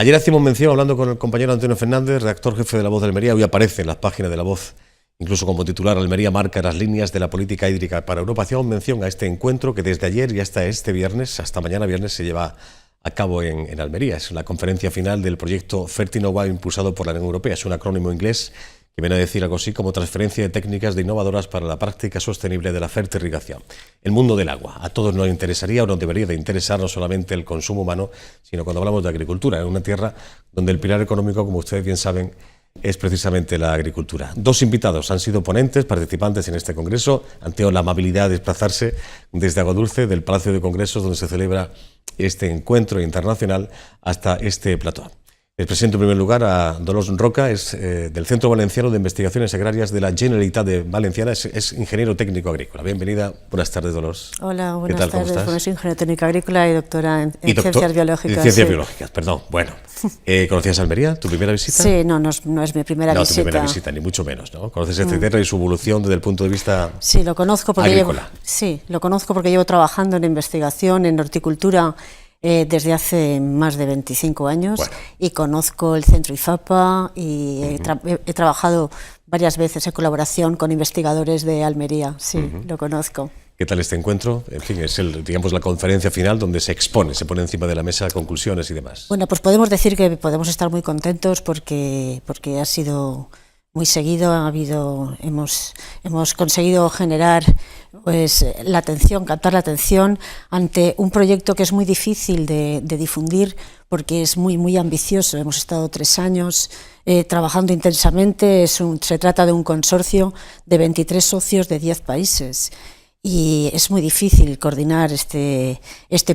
Ayer hacíamos mención, hablando con el compañero Antonio Fernández, redactor jefe de La Voz de Almería, hoy aparece en las páginas de La Voz, incluso como titular, Almería marca las líneas de la política hídrica para Europa. Hacíamos mención a este encuentro que desde ayer y hasta este viernes, hasta mañana viernes, se lleva a cabo en Almería. Es la conferencia final del proyecto Fertinova impulsado por la Unión Europea. Es un acrónimo inglés que viene a decir algo así como transferencia de técnicas de innovadoras para la práctica sostenible de la fertirrigación. El mundo del agua. A todos nos interesaría o nos debería de interesar no solamente el consumo humano, sino cuando hablamos de agricultura, en una tierra donde el pilar económico, como ustedes bien saben, es precisamente la agricultura. Dos invitados han sido ponentes, participantes en este congreso. Han tenido la amabilidad de desplazarse desde Aguadulce, del Palacio de Congresos, donde se celebra este encuentro internacional, hasta este plató. Les presento en primer lugar a Dolors Roca, es del Centro Valenciano de Investigaciones Agrarias de la Generalitat de Valenciana, es ingeniero técnico agrícola. Bienvenida, buenas tardes, Dolors. Hola, buenas tardes. Bueno, soy ingeniero técnico agrícola y doctora en ciencias biológicas. En ciencias biológicas, perdón. Bueno, ¿conocías Almería, tu primera visita? Sí, no es mi primera visita. No, tu primera visita, ni mucho menos, ¿no? ¿Conoces esta tierra y su evolución desde el punto de vista Sí, lo conozco porque agrícola? Lo conozco porque llevo trabajando en investigación, en horticultura, desde hace más de 25 años. Bueno. Y conozco el centro IFAPA y he trabajado varias veces en colaboración con investigadores de Almería. Sí, lo conozco. ¿Qué tal este encuentro? En fin, es digamos la conferencia final donde se expone, se pone encima de la mesa conclusiones y demás. Bueno, pues podemos decir que podemos estar muy contentos porque ha sido muy seguido, hemos conseguido generar pues la atención, captar la atención ante un proyecto que es muy difícil de difundir porque es muy ambicioso. Hemos estado 3 años trabajando intensamente, se trata de un consorcio de 23 socios de 10 países. Y es muy difícil coordinar este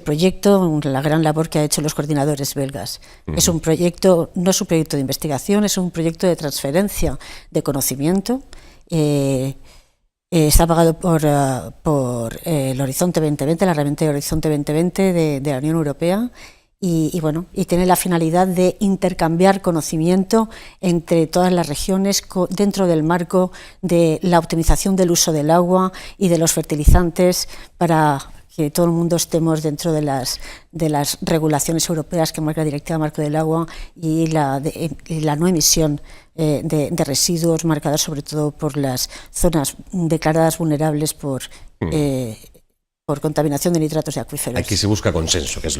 proyecto, la gran labor que han hecho los coordinadores belgas. Es un proyecto, no es un proyecto de investigación, es un proyecto de transferencia de conocimiento. Está pagado por el Horizonte 2020, la herramienta de Horizonte 2020 de la Unión Europea. Y tiene la finalidad de intercambiar conocimiento entre todas las regiones dentro del marco de la optimización del uso del agua y de los fertilizantes para que todo el mundo estemos dentro de las regulaciones europeas que marca la Directiva Marco del Agua y la no emisión de residuos marcadas sobre todo por las zonas declaradas vulnerables por contaminación de nitratos de acuíferos. Aquí se busca consenso, que es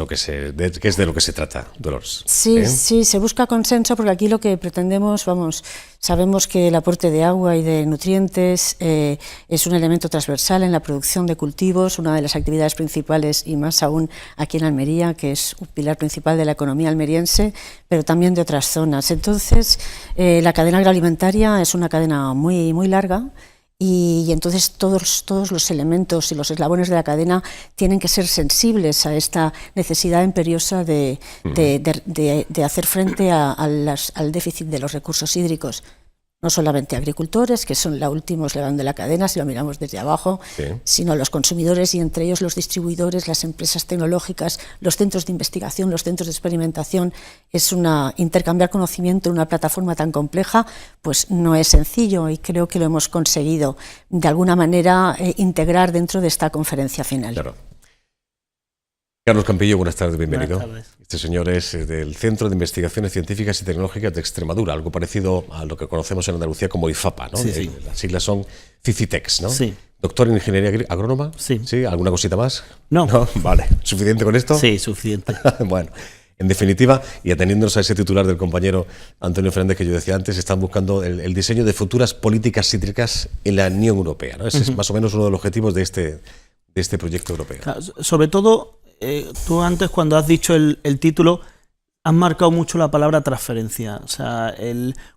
de lo que se trata, Dolors. Sí, se busca consenso porque aquí lo que pretendemos, sabemos que el aporte de agua y de nutrientes es un elemento transversal en la producción de cultivos, una de las actividades principales y más aún aquí en Almería, que es un pilar principal de la economía almeriense, pero también de otras zonas. Entonces, la cadena agroalimentaria es una cadena muy larga. Y entonces todos los elementos y los eslabones de la cadena tienen que ser sensibles a esta necesidad imperiosa de hacer frente al déficit de los recursos hídricos. No solamente agricultores, que son el último eslabón de la cadena, si lo miramos desde abajo, sino los consumidores y entre ellos los distribuidores, las empresas tecnológicas, los centros de investigación, los centros de experimentación. Intercambiar conocimiento en una plataforma tan compleja, pues no es sencillo y creo que lo hemos conseguido de alguna manera integrar dentro de esta conferencia final. Claro. Carlos Campillo, buenas tardes, bienvenido. Buenas tardes. Este señor es del Centro de Investigaciones Científicas y Tecnológicas de Extremadura, algo parecido a lo que conocemos en Andalucía como IFAPA, ¿no? Sí. Las siglas son CICITEX, ¿no? Sí. Doctor en Ingeniería Agrónoma. Sí. ¿Sí? ¿Alguna cosita más? No. Vale. ¿Suficiente con esto? Sí, suficiente. Bueno, en definitiva, y ateniéndonos a ese titular del compañero Antonio Fernández que yo decía antes, están buscando el diseño de futuras políticas hídricas en la Unión Europea, ¿no? Ese es más o menos uno de los objetivos de este proyecto europeo. Claro, sobre todo, tú antes cuando has dicho el título, has marcado mucho la palabra transferencia. O sea,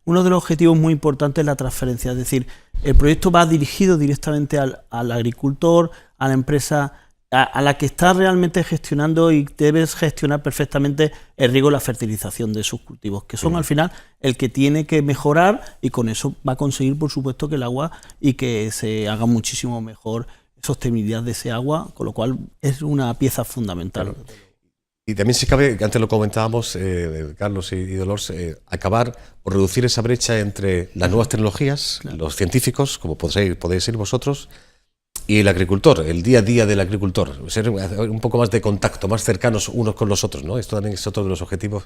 uno de los objetivos muy importantes es la transferencia. Es decir, el proyecto va dirigido directamente al agricultor, a la empresa, a la que está realmente gestionando y debes gestionar perfectamente el riego y la fertilización de sus cultivos, que son al final el que tiene que mejorar y con eso va a conseguir, por supuesto, que el agua y que se haga muchísimo mejor sostenibilidad de ese agua, con lo cual es una pieza fundamental. Claro. Y también si cabe, que antes lo comentábamos, Carlos y Dolors, acabar o reducir esa brecha entre las nuevas tecnologías, los científicos, como podéis ser vosotros, y el agricultor, el día a día del agricultor, ser un poco más de contacto, más cercanos unos con los otros, ¿no? Esto también es otro de los objetivos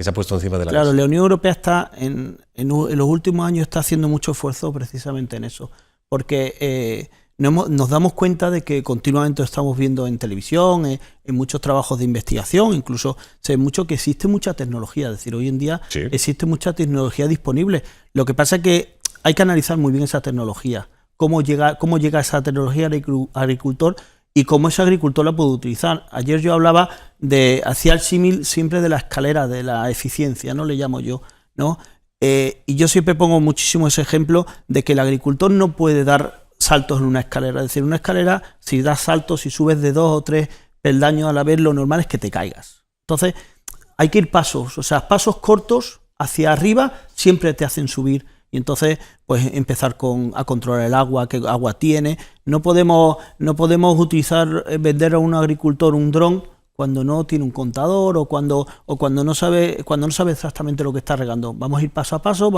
que se ha puesto encima de la mesa. Claro, la Unión Europea está en los últimos años está haciendo mucho esfuerzo precisamente en eso, porque nos damos cuenta de que continuamente estamos viendo en televisión, en muchos trabajos de investigación, incluso se ve mucho que existe mucha tecnología, es decir, hoy en día existe mucha tecnología disponible. Lo que pasa es que hay que analizar muy bien esa tecnología, cómo llega esa tecnología al agricultor y cómo ese agricultor la puede utilizar. Ayer yo hacía el símil siempre de la escalera de la eficiencia, ¿no? Le llamo yo, ¿no? Y yo siempre pongo muchísimo ese ejemplo de que el agricultor no puede dar saltos en una escalera. Es decir, una escalera, si das saltos, si subes de 2 o 3 peldaños a la vez, lo normal es que te caigas. Entonces, hay que ir pasos cortos hacia arriba siempre te hacen subir. Y entonces, pues empezar a controlar el agua, qué agua tiene. No podemos vender a un agricultor un dron cuando no tiene un contador o cuando no sabe exactamente lo que está regando. Vamos a ir paso a paso,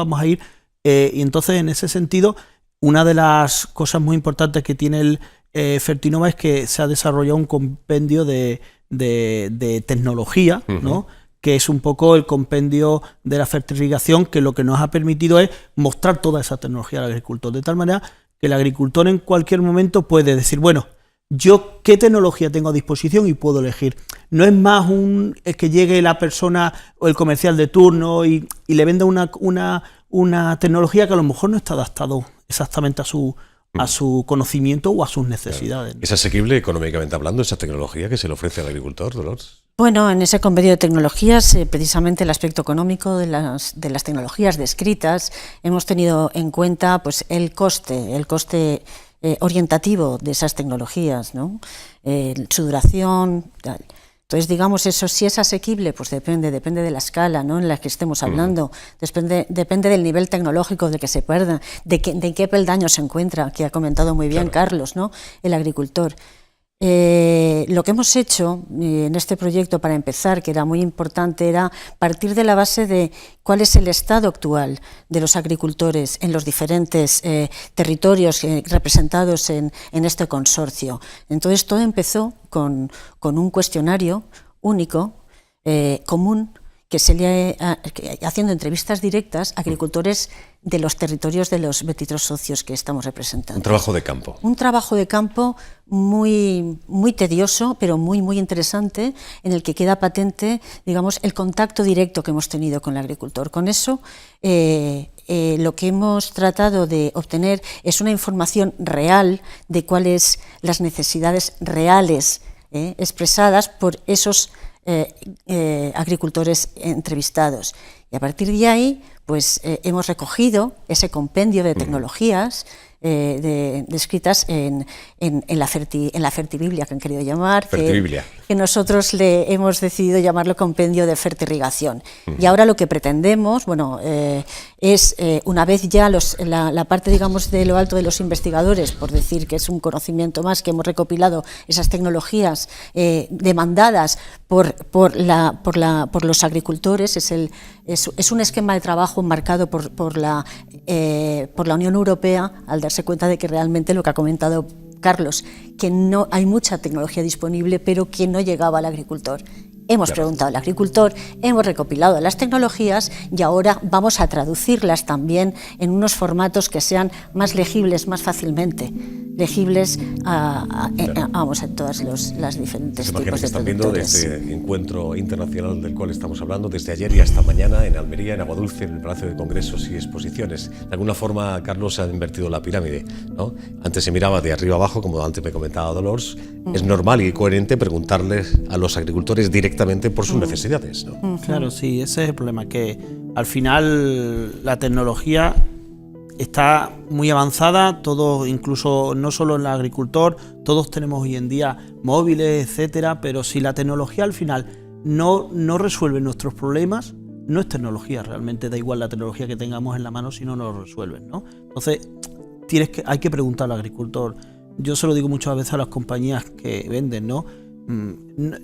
y entonces en ese sentido, una de las cosas muy importantes que tiene el Fertinova es que se ha desarrollado un compendio de tecnología, ¿no? Que es un poco el compendio de la fertirrigación, que lo que nos ha permitido es mostrar toda esa tecnología al agricultor, de tal manera que el agricultor en cualquier momento puede decir, bueno, yo qué tecnología tengo a disposición y puedo elegir. No es más es que llegue la persona o el comercial de turno y le venda una tecnología que a lo mejor no está adaptado exactamente a su conocimiento o a sus necesidades. ¿Es asequible económicamente hablando esa tecnología que se le ofrece al agricultor, Dolors? Bueno, en ese convenio de tecnologías, precisamente el aspecto económico de las tecnologías descritas, hemos tenido en cuenta pues el coste orientativo de esas tecnologías, ¿no? Su duración, tal. Entonces, digamos, eso si es asequible, pues depende de la escala, ¿no?, en la que estemos hablando, depende del nivel tecnológico de que se pierda, de qué peldaño se encuentra, que ha comentado muy bien Carlos, ¿no?, el agricultor. Lo que hemos hecho en este proyecto, para empezar, que era muy importante, era partir de la base de cuál es el estado actual de los agricultores en los diferentes territorios representados en este consorcio. Entonces todo empezó con un cuestionario único, común, que se le haciendo entrevistas directas a agricultores de los territorios de los 23 socios que estamos representando. Un trabajo de campo. Un trabajo de campo muy tedioso, pero muy interesante, en el que queda patente, digamos, el contacto directo que hemos tenido con el agricultor. Con eso, lo que hemos tratado de obtener es una información real de cuáles las necesidades reales expresadas por esos agricultores entrevistados. Y a partir de ahí, pues hemos recogido ese compendio de tecnologías descritas en la Fertibiblia, que han querido llamar, que nosotros le hemos decidido llamarlo compendio de fertirrigación. Y ahora lo que pretendemos, bueno, es una vez ya la parte, digamos, de lo alto de los investigadores, por decir que es un conocimiento más, que hemos recopilado esas tecnologías demandadas por los agricultores, es un esquema de trabajo marcado por la Unión Europea, al darse cuenta de que realmente lo que ha comentado Carlos, que no hay mucha tecnología disponible, pero que no llegaba al agricultor. Hemos preguntado al agricultor, hemos recopilado las tecnologías y ahora vamos a traducirlas también en unos formatos que sean más legibles, más fácilmente legibles a todas las diferentes tipos de productores. Están viendo de este encuentro internacional del cual estamos hablando desde ayer y hasta mañana en Almería, en Aguadulce, en el Palacio de Congresos y Exposiciones. De alguna forma, Carlos, ha invertido la pirámide, ¿no? Antes se miraba de arriba abajo, como antes me comentaba Dolors. Es normal y coherente preguntarles a los agricultores directamente por sus necesidades, ¿no? Claro, sí, ese es el problema, que al final la tecnología está muy avanzada, todos, incluso no solo el agricultor, todos tenemos hoy en día móviles, etcétera, pero si la tecnología al final no resuelve nuestros problemas, no es tecnología, realmente da igual la tecnología que tengamos en la mano si no nos lo resuelven, ¿no? Entonces hay que preguntar al agricultor. Yo se lo digo muchas veces a las compañías que venden, ¿no?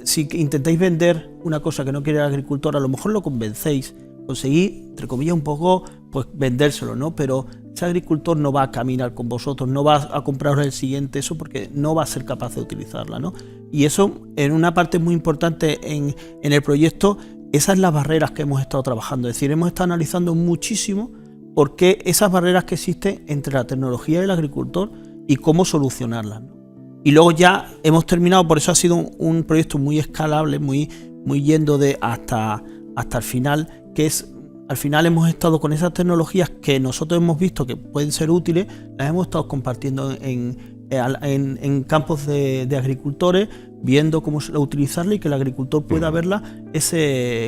Si intentáis vender una cosa que no quiere el agricultor, a lo mejor lo convencéis, conseguís, entre comillas, un poco, pues vendérselo, ¿no? Pero ese agricultor no va a caminar con vosotros, no va a compraros el siguiente, eso porque no va a ser capaz de utilizarla, ¿no? Y eso, en una parte muy importante en el proyecto, Esas son las barreras que hemos estado trabajando. Es decir, hemos estado analizando muchísimo por qué esas barreras que existen entre la tecnología y el agricultor y cómo solucionarlas, ¿no? Y luego ya hemos terminado, por eso ha sido un proyecto muy escalable, muy yendo de hasta el final, que es, al final hemos estado con esas tecnologías que nosotros hemos visto que pueden ser útiles, las hemos estado compartiendo en campos de agricultores, viendo cómo utilizarla y que el agricultor pueda verla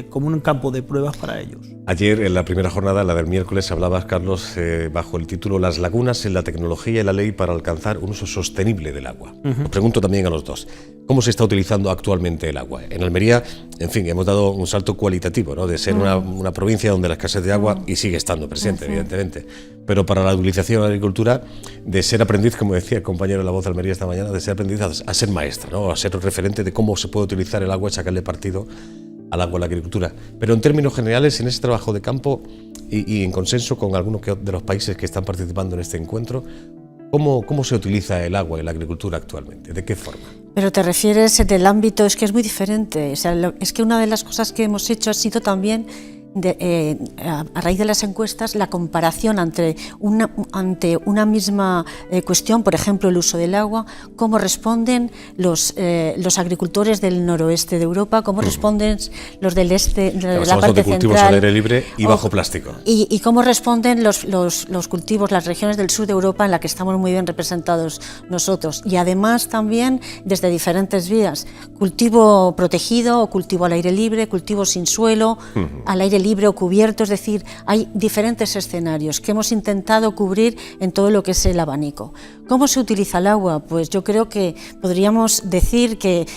como un campo de pruebas para ellos. Ayer, en la primera jornada, la del miércoles, hablabas, Carlos, bajo el título Las lagunas en la tecnología y la ley para alcanzar un uso sostenible del agua. Os pregunto también a los dos, ¿cómo se está utilizando actualmente el agua? En Almería, en fin, hemos dado un salto cualitativo, ¿no? De ser una provincia donde la escasez de agua, y sigue estando presente, evidentemente, pero para la utilización de la agricultura, de ser aprendiz, como decía el compañero de La Voz de Almería esta mañana, de ser aprendiz a ser maestra, ¿no? A ser referente de cómo se puede utilizar el agua y sacarle partido al agua en la agricultura. Pero en términos generales, en ese trabajo de campo y en consenso con algunos de los países que están participando en este encuentro, ¿cómo se utiliza el agua en la agricultura actualmente? ¿De qué forma? Pero te refieres en el ámbito, es que es muy diferente. O sea, es que una de las cosas que hemos hecho ha sido también, a raíz de las encuestas, la comparación ante una misma cuestión, por ejemplo el uso del agua, cómo responden los agricultores del noroeste de Europa, cómo responden los del este, de la parte de cultivos central, al aire libre y bajo plástico, y cómo responden los cultivos, las regiones del sur de Europa, en la que estamos muy bien representados nosotros, y además también desde diferentes vías: cultivo protegido o cultivo al aire libre, cultivo sin suelo, al aire libre o cubierto. Es decir, hay diferentes escenarios que hemos intentado cubrir en todo lo que es el abanico. ¿Cómo se utiliza el agua? Pues yo creo que podríamos decir que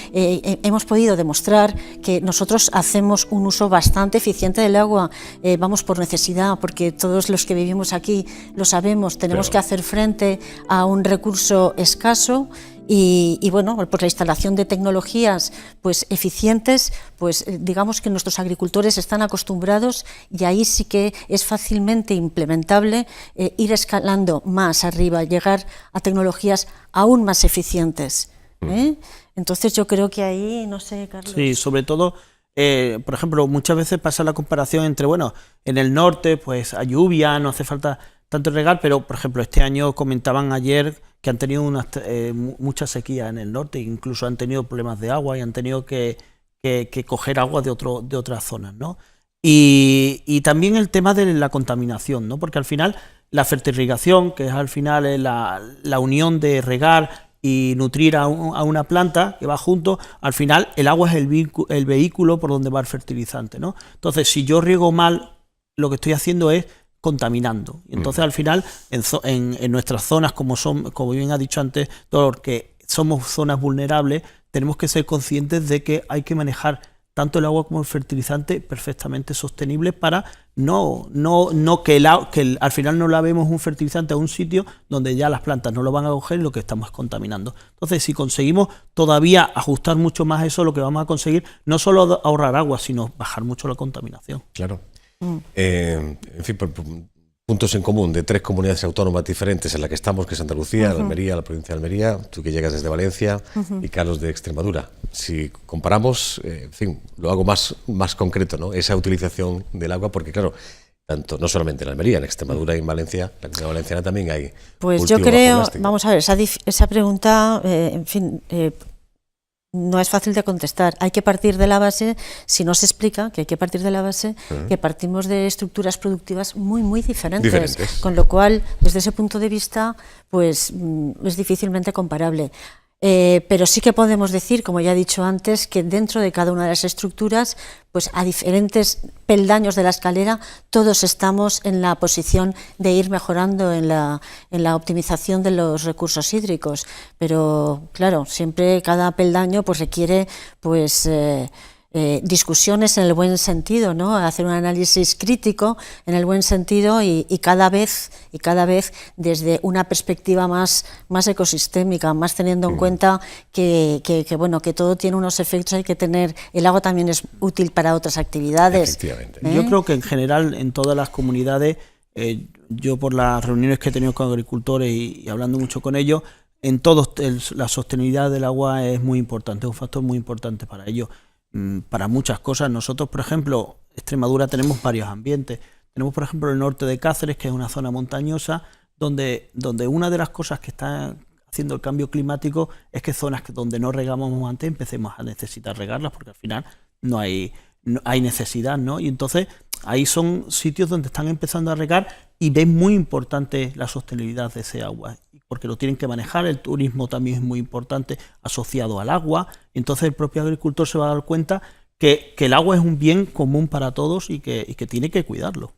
hemos podido demostrar que nosotros hacemos un uso bastante eficiente del agua. Vamos por necesidad, porque todos los que vivimos aquí lo sabemos, tenemos que hacer frente a un recurso escaso. Y bueno, por la instalación de tecnologías pues eficientes, pues digamos que nuestros agricultores están acostumbrados, y ahí sí que es fácilmente implementable ir escalando más arriba, llegar a tecnologías aún más eficientes. Entonces yo creo que ahí, no sé, Carlos. Sí, sobre todo, por ejemplo, muchas veces pasa la comparación entre, bueno, en el norte pues hay lluvia, no hace falta tanto regar, pero por ejemplo este año comentaban ayer que han tenido mucha sequía en el norte, incluso han tenido problemas de agua y han tenido que coger agua de otras zonas, ¿no? Y también el tema de la contaminación, ¿no? Porque al final la fertirrigación, que es al final la unión de regar y nutrir a una planta que va junto, al final el agua es el vehículo por donde va el fertilizante, ¿no? Entonces, si yo riego mal, lo que estoy haciendo es contaminando. Y entonces al final en nuestras zonas, como bien ha dicho antes, que somos zonas vulnerables, tenemos que ser conscientes de que hay que manejar tanto el agua como el fertilizante perfectamente sostenible para que al final no lavemos un fertilizante a un sitio donde ya las plantas no lo van a coger y lo que estamos es contaminando. Entonces, si conseguimos todavía ajustar mucho más eso, lo que vamos a conseguir no solo ahorrar agua, sino bajar mucho la contaminación. Claro. En fin, puntos en común de tres comunidades autónomas diferentes en las que estamos, que es Andalucía, Almería, la provincia de Almería, tú que llegas desde Valencia, y Carlos de Extremadura. Si comparamos, en fin, lo hago más concreto, ¿no? Esa utilización del agua, porque claro, tanto no solamente en Almería, en Extremadura y en Valencia, la comunidad valenciana también hay. Pues yo creo, vamos a ver, esa pregunta, en fin, no es fácil de contestar. Hay que partir de la base, si no se explica que hay que partir de la base, que partimos de estructuras productivas muy diferentes. Con lo cual, desde ese punto de vista, pues es difícilmente comparable. Pero sí que podemos decir, como ya he dicho antes, que dentro de cada una de las estructuras, pues a diferentes peldaños de la escalera, todos estamos en la posición de ir mejorando en la optimización de los recursos hídricos. Pero claro, siempre cada peldaño pues requiere pues discusiones en el buen sentido, ¿no? Hacer un análisis crítico en el buen sentido y cada vez desde una perspectiva más ecosistémica, más teniendo en cuenta que todo tiene unos efectos. Hay que tener, el agua también es útil para otras actividades. Efectivamente. Yo creo que en general en todas las comunidades, yo por las reuniones que he tenido con agricultores y hablando mucho con ellos, en todos la sostenibilidad del agua es muy importante, es un factor muy importante para ellos. para muchas cosas. Nosotros, por ejemplo, Extremadura tenemos varios ambientes. Tenemos, por ejemplo, el norte de Cáceres, que es una zona montañosa, donde una de las cosas que está haciendo el cambio climático es que zonas donde no regamos antes empecemos a necesitar regarlas, porque al final no hay necesidad, ¿no? Y entonces ahí son sitios donde están empezando a regar y ven muy importante la sostenibilidad de ese agua, porque lo tienen que manejar. El turismo también es muy importante asociado al agua. Entonces el propio agricultor se va a dar cuenta que el agua es un bien común para todos y que tiene que cuidarlo.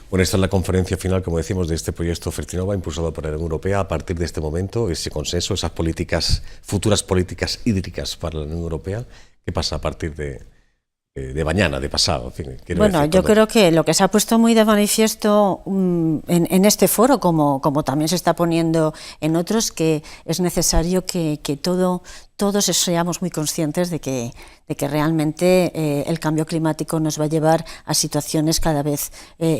Bueno, esta es la conferencia final, como decimos, de este proyecto Fertinova, impulsado por la Unión Europea. A partir de este momento, ese consenso, esas políticas, futuras políticas hídricas para la Unión Europea, ¿qué pasa a partir de mañana, de pasado? En fin, bueno, yo creo que lo que se ha puesto muy de manifiesto en este foro, como también se está poniendo en otros, que es necesario que todos seamos muy conscientes de que realmente el cambio climático nos va a llevar a situaciones cada vez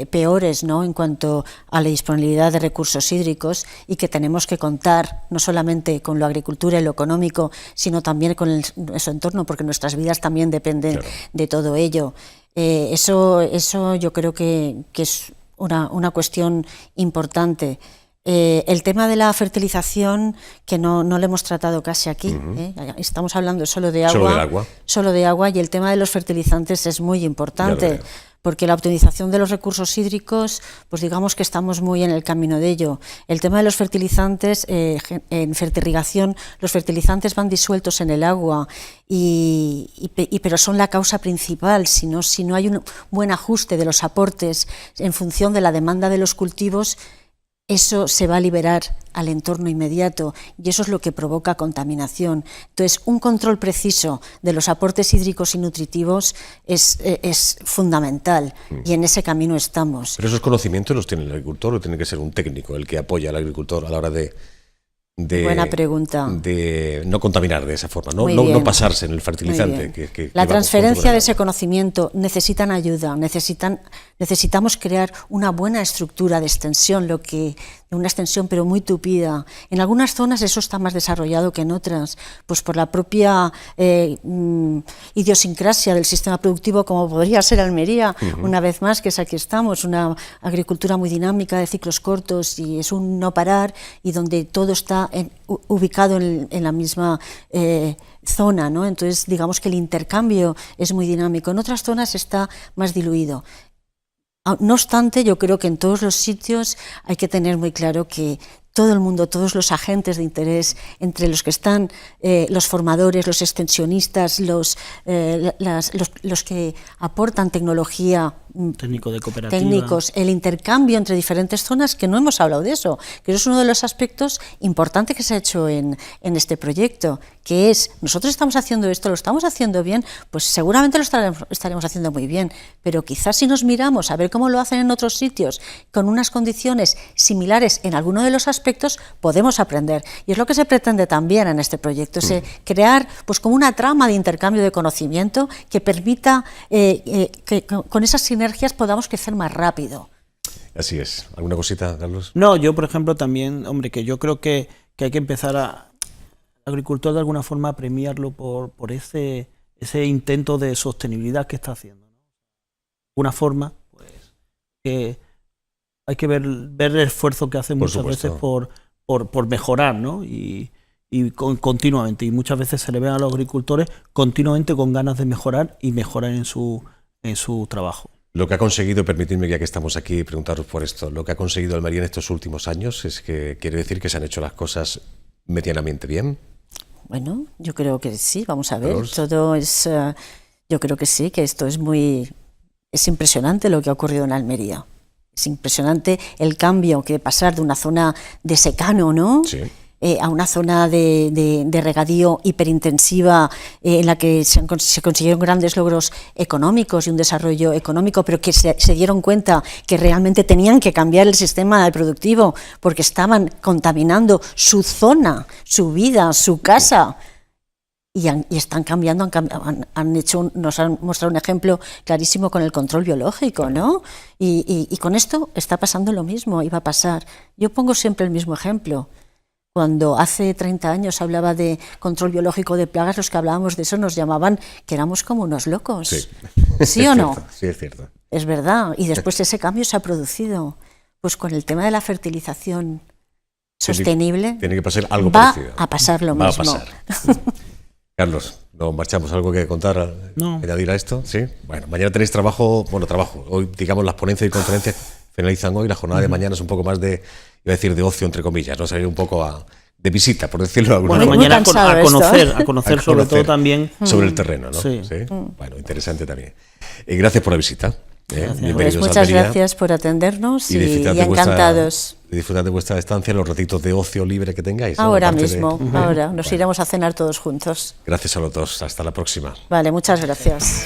peores, ¿no?, en cuanto a la disponibilidad de recursos hídricos, y que tenemos que contar no solamente con la agricultura y lo económico, sino también con su entorno, porque nuestras vidas también dependen de todo ello. Eso yo creo que es una cuestión importante. El tema de la fertilización, que no lo hemos tratado casi aquí, estamos hablando solo de agua, y el tema de los fertilizantes es muy importante, porque la optimización de los recursos hídricos, pues digamos que estamos muy en el camino de ello. El tema de los fertilizantes, en fertirrigación, los fertilizantes van disueltos en el agua, pero son la causa principal. Si no hay un buen ajuste de los aportes en función de la demanda de los cultivos, eso se va a liberar al entorno inmediato, y eso es lo que provoca contaminación. Entonces, un control preciso de los aportes hídricos y nutritivos es fundamental, y en ese camino estamos. ¿Pero esos conocimientos los tiene el agricultor o tiene que ser un técnico el que apoya al agricultor a la hora de buena pregunta. De no contaminar de esa forma, no pasarse en el fertilizante? La transferencia de ese conocimiento necesitan ayuda, necesitamos crear una buena estructura de extensión, una extensión pero muy tupida. En algunas zonas eso está más desarrollado que en otras, pues por la propia idiosincrasia del sistema productivo, como podría ser Almería, una vez más, que es aquí estamos, una agricultura muy dinámica de ciclos cortos, y es un no parar, y donde todo está ubicado en la misma zona, ¿no? Entonces, digamos que el intercambio es muy dinámico. En otras zonas está más diluido. No obstante, yo creo que en todos los sitios hay que tener muy claro que todo el mundo, todos los agentes de interés, entre los que están los formadores, los extensionistas, los que aportan tecnología, técnicos, el intercambio entre diferentes zonas, que no hemos hablado de eso, que eso es uno de los aspectos importantes que se ha hecho en este proyecto, que es, nosotros estamos haciendo esto, lo estamos haciendo bien, pues seguramente lo estaremos haciendo muy bien, pero quizás si nos miramos a ver cómo lo hacen en otros sitios, con unas condiciones similares en alguno de los aspectos, podemos aprender. Y es lo que se pretende también en este proyecto, es crear pues como una trama de intercambio de conocimiento que permita que con esas sinergias podamos crecer más rápido. Así es. ¿Alguna cosita, Carlos? No, yo por ejemplo también, hombre, que yo creo que hay que empezar al agricultor de alguna forma a premiarlo por ese intento de sostenibilidad que está haciendo, ¿no? De alguna forma, pues, que hay que ver el esfuerzo que hace muchas veces por mejorar, ¿no? Y continuamente, y muchas veces se le ven a los agricultores continuamente con ganas de mejorar y mejorar en su trabajo. Lo que ha conseguido, permitidme ya que estamos aquí, preguntaros por esto, lo que ha conseguido Almería en estos últimos años, es que quiere decir que se han hecho las cosas medianamente bien. Bueno, yo creo que sí, vamos a ver, todo es, yo creo que sí, que esto es impresionante lo que ha ocurrido en Almería. Es impresionante el cambio, que pasar de una zona de secano, ¿no? Sí. A una zona de regadío hiperintensiva, en la que se consiguieron grandes logros económicos y un desarrollo económico, pero que se dieron cuenta que realmente tenían que cambiar el sistema productivo porque estaban contaminando su zona, su vida, su casa. Y están cambiando, nos han mostrado un ejemplo clarísimo con el control biológico, ¿no? Y con esto está pasando lo mismo, y va a pasar. Yo pongo siempre el mismo ejemplo. Cuando hace 30 años se hablaba de control biológico de plagas, los que hablábamos de eso nos llamaban que éramos como unos locos. Sí, ¿Sí o no? Sí, es cierto. Es verdad. Y después ese cambio se ha producido. Pues con el tema de la fertilización sostenible, tiene que pasar algo va parecido. a pasar lo Va mismo. a pasar. Carlos, ¿nos marchamos? ¿Algo que contar, No. añadir a esto? Sí. Bueno, mañana tenéis trabajo. Hoy, digamos, las ponencias y conferencias finalizan hoy. La jornada de mañana es un poco más de, iba a decir, de ocio, entre comillas, ¿no? Salir un poco de visita, por decirlo de alguna Bueno, forma. mañana Muy cansado a conocer A sobre conocer todo también. sobre el terreno, ¿no? Sí. Bueno, interesante también. Gracias por la visita. Bienvenidos Pues a muchas Almería. gracias por atendernos y disfrutad de encantados. disfrutad de vuestra estancia, los ratitos de ocio libre que tengáis, ¿no? Ahora Aparte de- mismo, ahora. Nos iremos a cenar todos juntos. Gracias a los dos. Hasta la próxima. Vale, muchas gracias.